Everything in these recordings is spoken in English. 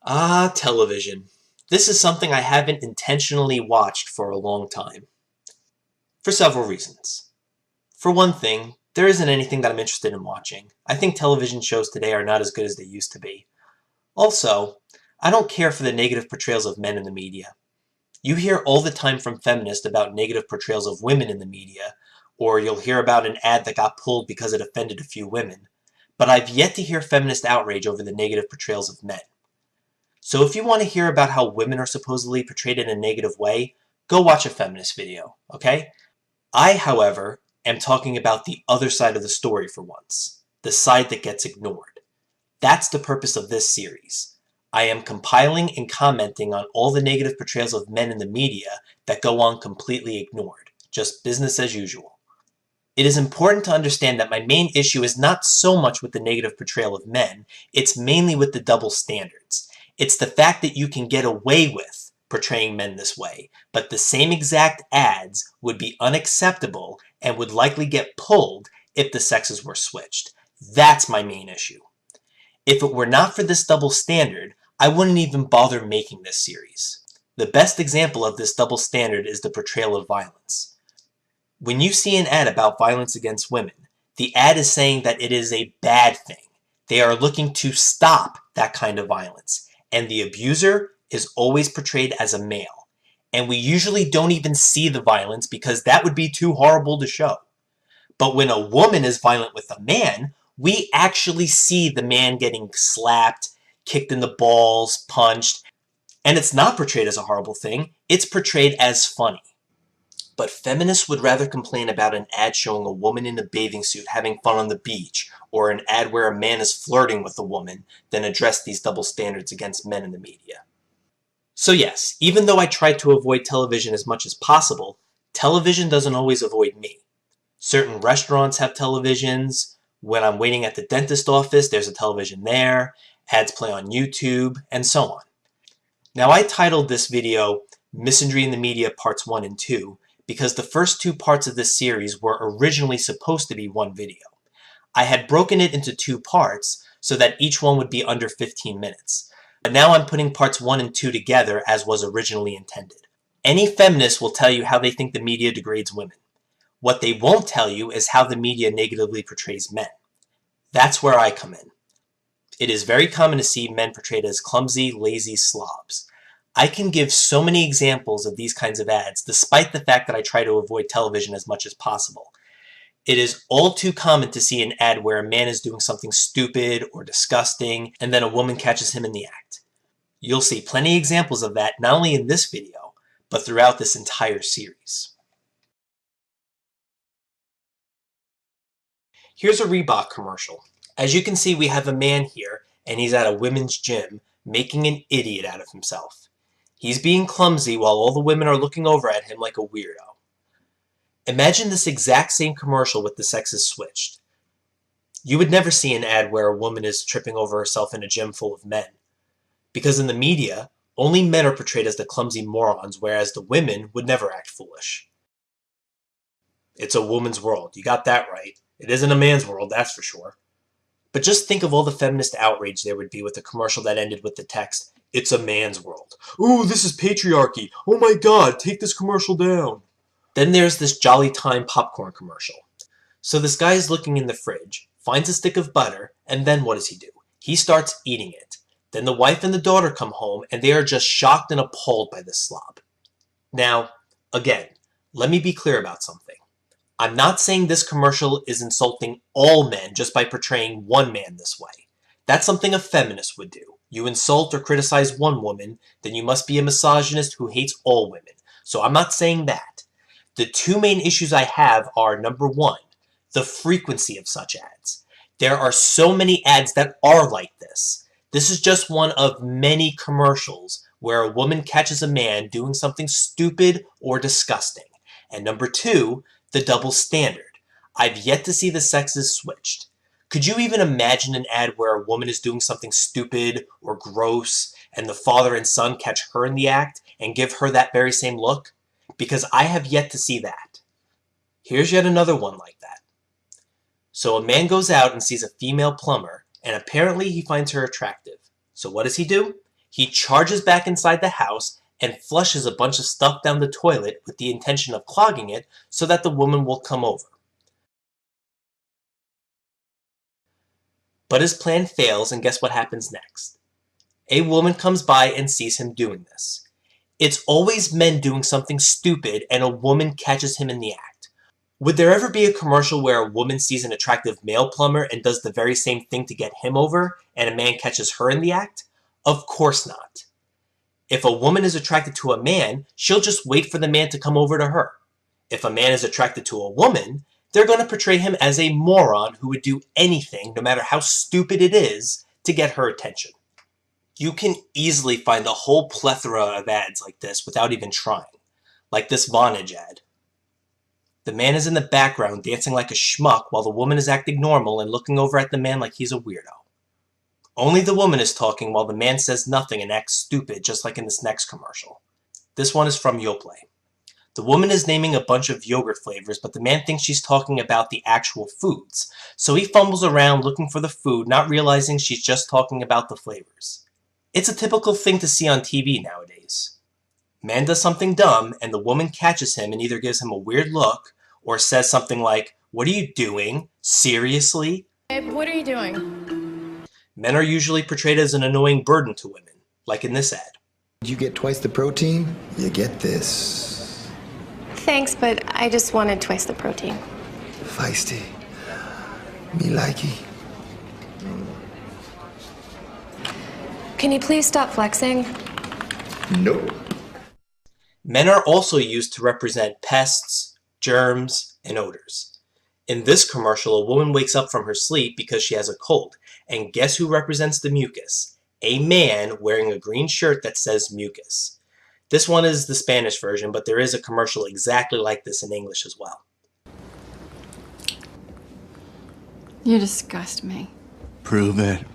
Ah, television. This is something I haven't intentionally watched for a long time. For several reasons. For one thing, there isn't anything that I'm interested in watching. I think television shows today are not as good as they used to be. Also, I don't care for the negative portrayals of men in the media. You hear all the time from feminists about negative portrayals of women in the media, or you'll hear about an ad that got pulled because it offended a few women. But I've yet to hear feminist outrage over the negative portrayals of men. So if you want to hear about how women are supposedly portrayed in a negative way, go watch a feminist video, okay? I, however, am talking about the other side of the story for once. The side that gets ignored. That's the purpose of this series. I am compiling and commenting on all the negative portrayals of men in the media that go on completely ignored. Just business as usual. It is important to understand that my main issue is not so much with the negative portrayal of men, it's mainly with the double standards. It's the fact that you can get away with portraying men this way, but the same exact ads would be unacceptable and would likely get pulled if the sexes were switched. That's my main issue. If it were not for this double standard, I wouldn't even bother making this series. The best example of this double standard is the portrayal of violence. When you see an ad about violence against women, the ad is saying that it is a bad thing. They are looking to stop that kind of violence. And the abuser is always portrayed as a male. And we usually don't even see the violence because that would be too horrible to show. But when a woman is violent with a man, we actually see the man getting slapped, kicked in the balls, punched, and it's not portrayed as a horrible thing, it's portrayed as funny. But feminists would rather complain about an ad showing a woman in a bathing suit having fun on the beach, or an ad where a man is flirting with a woman, than address these double standards against men in the media. So yes, even though I try to avoid television as much as possible, television doesn't always avoid me. Certain restaurants have televisions. When I'm waiting at the dentist office, there's a television there. Ads play on YouTube, and so on. Now I titled this video Misandria in the Media Parts 1 and 2 because the first two parts of this series were originally supposed to be one video. I had broken it into two parts so that each one would be under 15 minutes. But now I'm putting parts 1 and 2 together as was originally intended. Any feminist will tell you how they think the media degrades women. What they won't tell you is how the media negatively portrays men. That's where I come in. It is very common to see men portrayed as clumsy, lazy slobs. I can give so many examples of these kinds of ads, despite the fact that I try to avoid television as much as possible. It is all too common to see an ad where a man is doing something stupid or disgusting, and then a woman catches him in the act. You'll see plenty of examples of that not only in this video, but throughout this entire series. Here's a Reebok commercial. As you can see, we have a man here, and he's at a women's gym, making an idiot out of himself. He's being clumsy while all the women are looking over at him like a weirdo. Imagine this exact same commercial with the sexes switched. You would never see an ad where a woman is tripping over herself in a gym full of men. Because in the media, only men are portrayed as the clumsy morons, whereas the women would never act foolish. It's a woman's world. You got that right. It isn't a man's world, that's for sure. But just think of all the feminist outrage there would be with a commercial that ended with the text, "It's a man's world. Ooh, this is patriarchy. Oh my god, take this commercial down." Then there's this Jolly Time popcorn commercial. So this guy is looking in the fridge, finds a stick of butter, and then what does he do? He starts eating it. Then the wife and the daughter come home, and they are just shocked and appalled by this slob. Now, again, let me be clear about something. I'm not saying this commercial is insulting all men just by portraying one man this way. That's something a feminist would do. You insult or criticize one woman, then you must be a misogynist who hates all women. So I'm not saying that. The two main issues I have are, number one, the frequency of such ads. There are so many ads that are like this. This is just one of many commercials where a woman catches a man doing something stupid or disgusting. And number two, the double standard. I've yet to see the sexes switched. Could you even imagine an ad where a woman is doing something stupid or gross and the father and son catch her in the act and give her that very same look? Because I have yet to see that. Here's yet another one like that. So a man goes out and sees a female plumber, and apparently he finds her attractive. So what does? He charges back inside the house and flushes a bunch of stuff down the toilet with the intention of clogging it so that the woman will come over. But his plan fails, and guess what happens next? A woman comes by and sees him doing this. It's always men doing something stupid and a woman catches him in the act. Would there ever be a commercial where a woman sees an attractive male plumber and does the very same thing to get him over, and a man catches her in the act? Of course not. If a woman is attracted to a man, she'll just wait for the man to come over to her. If a man is attracted to a woman, they're going to portray him as a moron who would do anything, no matter how stupid it is, to get her attention. You can easily find a whole plethora of ads like this without even trying, like this Vonage ad. The man is in the background dancing like a schmuck while the woman is acting normal and looking over at the man like he's a weirdo. Only the woman is talking while the man says nothing and acts stupid, just like in this next commercial. This one is from Yoplait. The woman is naming a bunch of yogurt flavors, but the man thinks she's talking about the actual foods, so he fumbles around looking for the food, not realizing she's just talking about the flavors. It's a typical thing to see on TV nowadays. Man does something dumb, and the woman catches him and either gives him a weird look, or says something like, "What are you doing? Seriously?" Babe, what are you doing? Men are usually portrayed as an annoying burden to women, like in this ad. You get twice the protein, you get this. Thanks, but I just wanted twice the protein. Feisty. Me likey. Can you please stop flexing? Nope. Men are also used to represent pests, germs, and odors. In this commercial, a woman wakes up from her sleep because she has a cold, and guess who represents the mucus? A man wearing a green shirt that says mucus. This one is the Spanish version, but there is a commercial exactly like this in English as well. You disgust me. Prove it.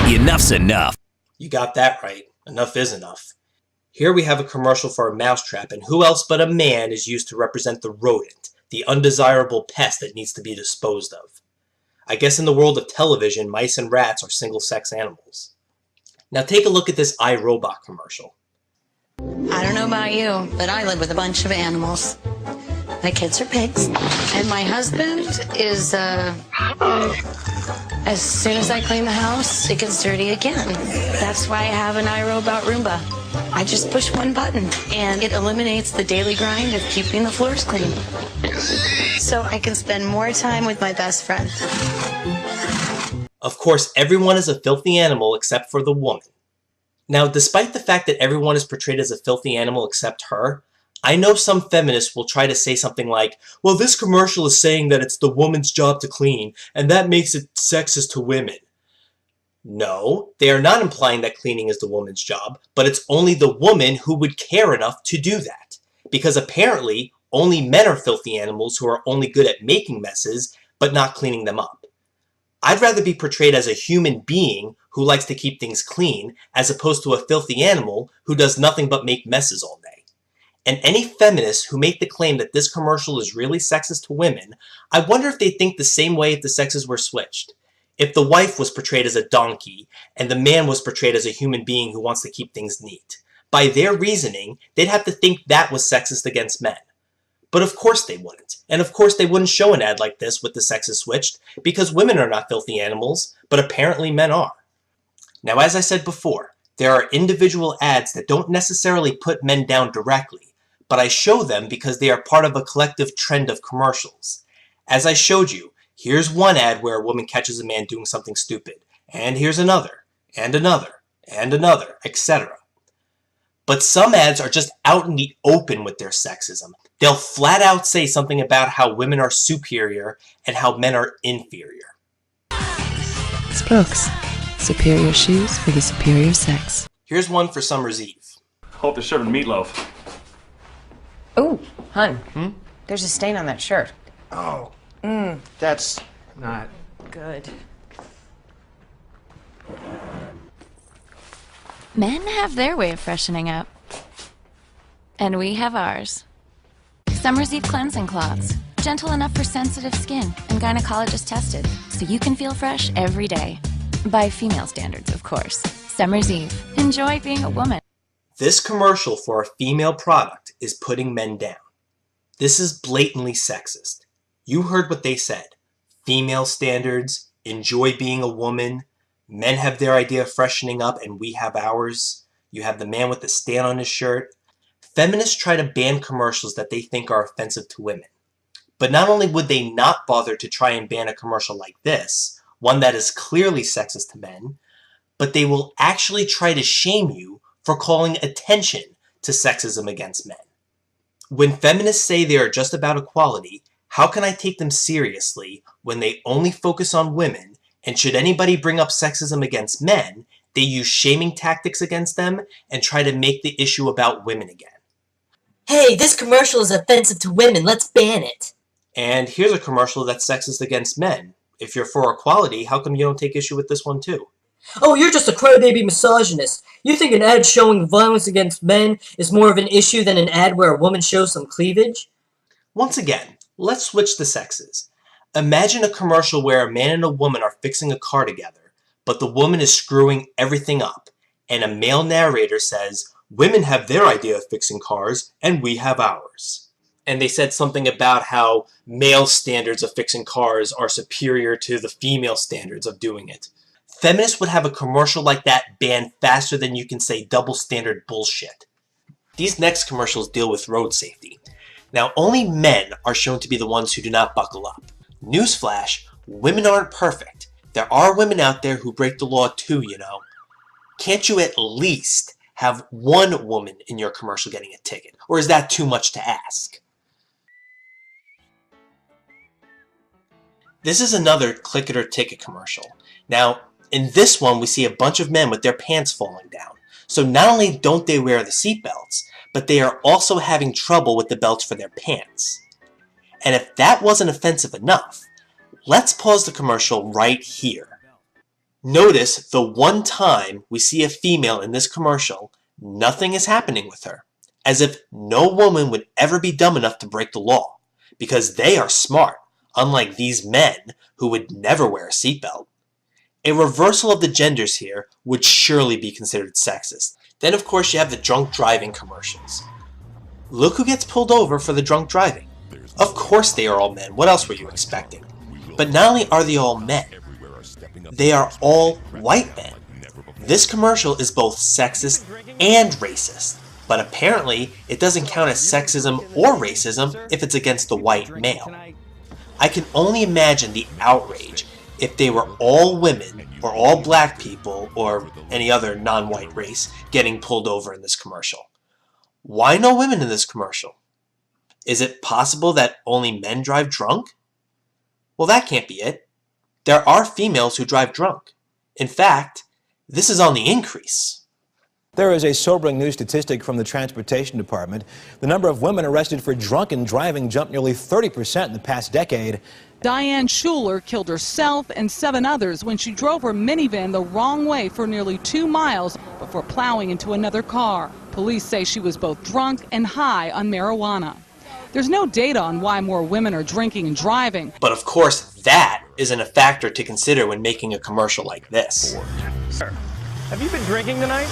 Enough's enough. You got that right. Enough is enough. Here we have a commercial for a mousetrap, and who else but a man is used to represent the rodent, the undesirable pest that needs to be disposed of. I guess in the world of television, mice and rats are single-sex animals. Now take a look at this iRobot commercial. I don't know about you, but I live with a bunch of animals. My kids are pigs, and my husband is, as soon as I clean the house, it gets dirty again. That's why I have an iRobot Roomba. I just push one button, and it eliminates the daily grind of keeping the floors clean. So I can spend more time with my best friend. Of course, everyone is a filthy animal except for the woman. Now, despite the fact that everyone is portrayed as a filthy animal except her, I know some feminists will try to say something like, well, this commercial is saying that it's the woman's job to clean, and that makes it sexist to women. No, they are not implying that cleaning is the woman's job, but it's only the woman who would care enough to do that. Because apparently, only men are filthy animals who are only good at making messes, but not cleaning them up. I'd rather be portrayed as a human being who likes to keep things clean, as opposed to a filthy animal who does nothing but make messes all day. And any feminists who make the claim that this commercial is really sexist to women, I wonder if they think the same way if the sexes were switched. If the wife was portrayed as a donkey, and the man was portrayed as a human being who wants to keep things neat. By their reasoning, they'd have to think that was sexist against men. But of course they wouldn't. And of course they wouldn't show an ad like this with the sexes switched, because women are not filthy animals, but apparently men are. Now, as I said before, there are individual ads that don't necessarily put men down directly, but I show them because they are part of a collective trend of commercials. As I showed you, here's one ad where a woman catches a man doing something stupid, and here's another, and another, and another, etc. But some ads are just out in the open with their sexism. They'll flat out say something about how women are superior and how men are inferior. Spokes. Superior shoes for the superior sex. Here's one for Summer's Eve. Hope they're serving meatloaf. Ooh, hun. There's a stain on that shirt. Oh. That's not Good. Men have their way of freshening up. And we have ours. Summer's Eve cleansing cloths. Gentle enough for sensitive skin and gynecologist tested, so you can feel fresh every day. By female standards, of course. Summer's Eve. Enjoy being a woman. This commercial for a female product is putting men down. This is blatantly sexist. You heard what they said. Female standards, enjoy being a woman, men have their idea of freshening up and we have ours. You have the man with the stain on his shirt. Feminists try to ban commercials that they think are offensive to women. But not only would they not bother to try and ban a commercial like this, one that is clearly sexist to men, but they will actually try to shame you for calling attention to sexism against men. When feminists say they are just about equality, how can I take them seriously when they only focus on women, and should anybody bring up sexism against men, they use shaming tactics against them and try to make the issue about women again? Hey, this commercial is offensive to women, let's ban it. And here's a commercial that's sexist against men. If you're for equality, how come you don't take issue with this one too? Oh, you're just a crybaby misogynist. You think an ad showing violence against men is more of an issue than an ad where a woman shows some cleavage? Once again, let's switch the sexes. Imagine a commercial where a man and a woman are fixing a car together, but the woman is screwing everything up, and a male narrator says, "Women have their idea of fixing cars, and we have ours." And they said something about how male standards of fixing cars are superior to the female standards of doing it. Feminists would have a commercial like that banned faster than you can say double standard bullshit. These next commercials deal with road safety. Now, only men are shown to be the ones who do not buckle up. Newsflash, women aren't perfect. There are women out there who break the law too, you know. Can't you at least have one woman in your commercial getting a ticket? Or is that too much to ask? This is another click it or ticket commercial. Now, in this one, we see a bunch of men with their pants falling down. So not only don't they wear the seatbelts, but they are also having trouble with the belts for their pants. And if that wasn't offensive enough, let's pause the commercial right here. Notice the one time we see a female in this commercial, nothing is happening with her, as if no woman would ever be dumb enough to break the law, because they are smart, unlike these men who would never wear a seatbelt. A reversal of the genders here would surely be considered sexist. Then of course you have the drunk driving commercials. Look who gets pulled over for the drunk driving. Of course they are all men, what else were you expecting? But not only are they all men, they are all white men. This commercial is both sexist and racist, but apparently it doesn't count as sexism or racism if it's against the white male. I can only imagine the outrage if they were all women, or all black people, or any other non-white race getting pulled over in this commercial. Why no women in this commercial? Is it possible that only men drive drunk? Well, that can't be it. There are females who drive drunk. In fact, this is on the increase. There is a sobering new statistic from the Transportation Department. The number of women arrested for drunken driving jumped nearly 30% in the past decade. Diane Schuler killed herself and 7 others when she drove her minivan the wrong way for nearly 2 miles before plowing into another car. Police say she was both drunk and high on marijuana. There's no data on why more women are drinking and driving. But of course, that isn't a factor to consider when making a commercial like this. Sir, have you been drinking tonight?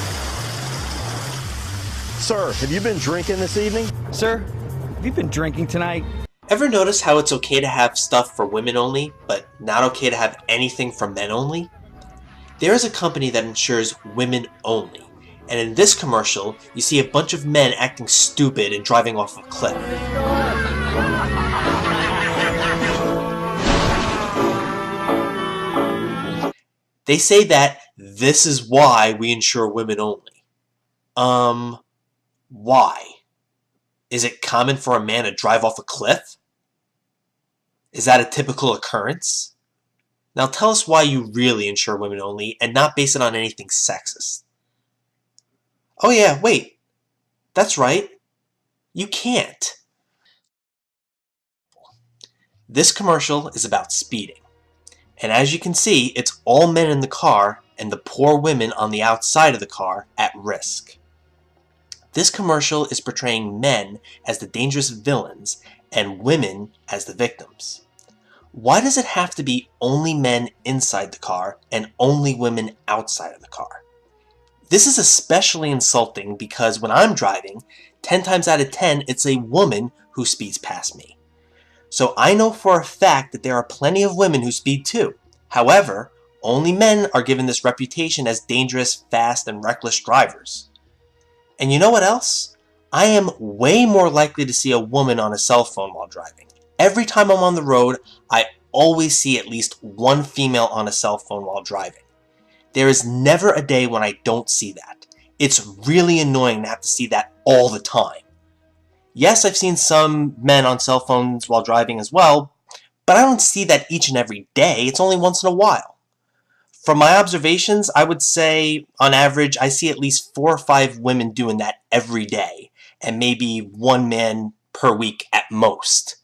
Sir, have you been drinking this evening? Sir, have you been drinking tonight? Ever notice how it's okay to have stuff for women only, but not okay to have anything for men only? There is a company that insures women only, and in this commercial, you see a bunch of men acting stupid and driving off a cliff. They say that this is why we insure women only. Why? Is it common for a man to drive off a cliff? Is that a typical occurrence? Now tell us why you really insure women only and not base it on anything sexist. Oh yeah, wait. That's right. You can't. This commercial is about speeding. And as you can see, it's all men in the car and the poor women on the outside of the car at risk. This commercial is portraying men as the dangerous villains and women as the victims. Why does it have to be only men inside the car and only women outside of the car? This is especially insulting because when I'm driving, 10 times out of 10, it's a woman who speeds past me. So I know for a fact that there are plenty of women who speed too. However, only men are given this reputation as dangerous, fast, and reckless drivers. And you know what else? I am way more likely to see a woman on a cell phone while driving. Every time I'm on the road, I always see at least one female on a cell phone while driving. There is never a day when I don't see that. It's really annoying to have to see that all the time. Yes, I've seen some men on cell phones while driving as well, but I don't see that each and every day. It's only once in a while. From my observations, I would say, on average, I see at least 4 or 5 women doing that every day, and maybe 1 man per week at most.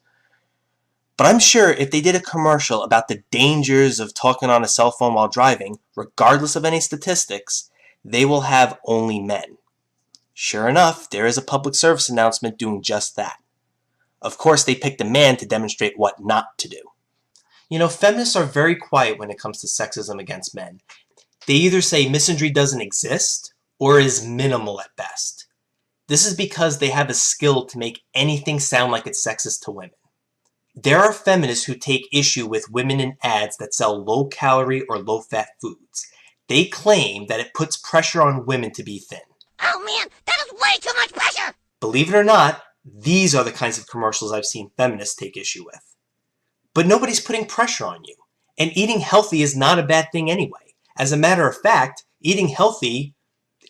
But I'm sure if they did a commercial about the dangers of talking on a cell phone while driving, regardless of any statistics, they will have only men. Sure enough, there is a public service announcement doing just that. Of course, they picked a man to demonstrate what not to do. You know, feminists are very quiet when it comes to sexism against men. They either say misandry doesn't exist, or is minimal at best. This is because they have a skill to make anything sound like it's sexist to women. There are feminists who take issue with women in ads that sell low-calorie or low-fat foods. They claim that it puts pressure on women to be thin. Oh man, that is way too much pressure! Believe it or not, these are the kinds of commercials I've seen feminists take issue with. But nobody's putting pressure on you. And eating healthy is not a bad thing anyway. As a matter of fact, eating healthy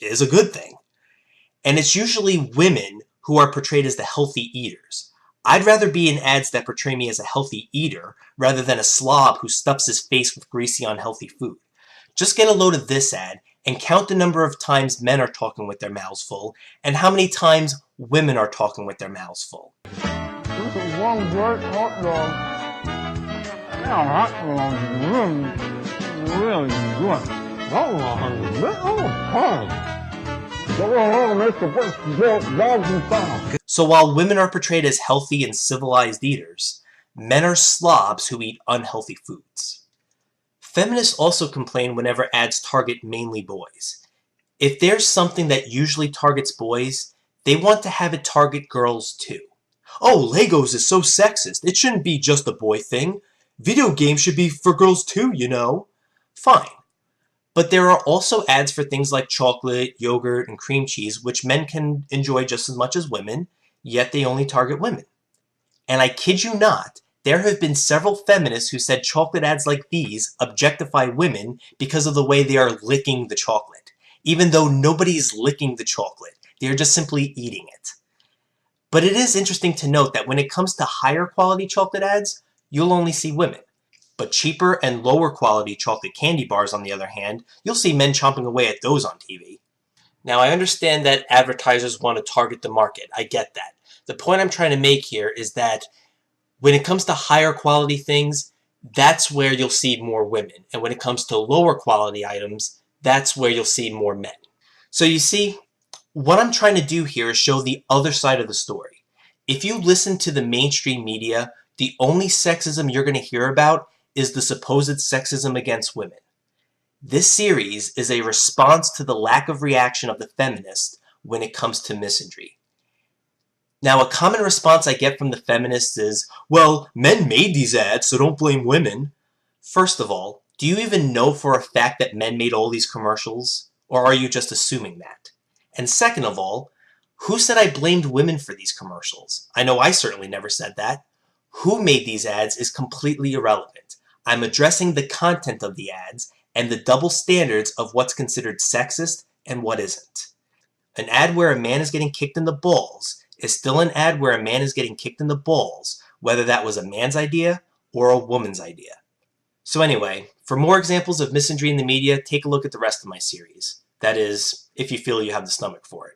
is a good thing. And it's usually women who are portrayed as the healthy eaters. I'd rather be in ads that portray me as a healthy eater rather than a slob who stuffs his face with greasy, unhealthy food. Just get a load of this ad and count the number of times men are talking with their mouths full and how many times women are talking with their mouths full. This is one great hot dog. Now, hot dog is really good. That one is a little hard. So while women are portrayed as healthy and civilized eaters, men are slobs who eat unhealthy foods. Feminists also complain whenever ads target mainly boys. If there's something that usually targets boys, they want to have it target girls too. Oh, Legos is so sexist. It shouldn't be just a boy thing. Video games should be for girls too, you know. Fine. But there are also ads for things like chocolate, yogurt, and cream cheese, which men can enjoy just as much as women, yet they only target women. And I kid you not, there have been several feminists who said chocolate ads like these objectify women because of the way they are licking the chocolate. Even though nobody's licking the chocolate, they are just simply eating it. But it is interesting to note that when it comes to higher quality chocolate ads, you'll only see women. But cheaper and lower quality chocolate candy bars, on the other hand, you'll see men chomping away at those on TV. Now, I understand that advertisers want to target the market. I get that. The point I'm trying to make here is that when it comes to higher quality things, that's where you'll see more women. And when it comes to lower quality items, that's where you'll see more men. So you see, what I'm trying to do here is show the other side of the story. If you listen to the mainstream media, the only sexism you're going to hear about is the supposed sexism against women. This series is a response to the lack of reaction of the feminists when it comes to misandry. Now, a common response I get from the feminists is, well, men made these ads, so don't blame women. First of all, do you even know for a fact that men made all these commercials? Or are you just assuming that? And second of all, who said I blamed women for these commercials? I know I certainly never said that. Who made these ads is completely irrelevant. I'm addressing the content of the ads and the double standards of what's considered sexist and what isn't. An ad where a man is getting kicked in the balls is still an ad where a man is getting kicked in the balls, whether that was a man's idea or a woman's idea. So anyway, for more examples of misandry in the media, take a look at the rest of my series. That is, if you feel you have the stomach for it.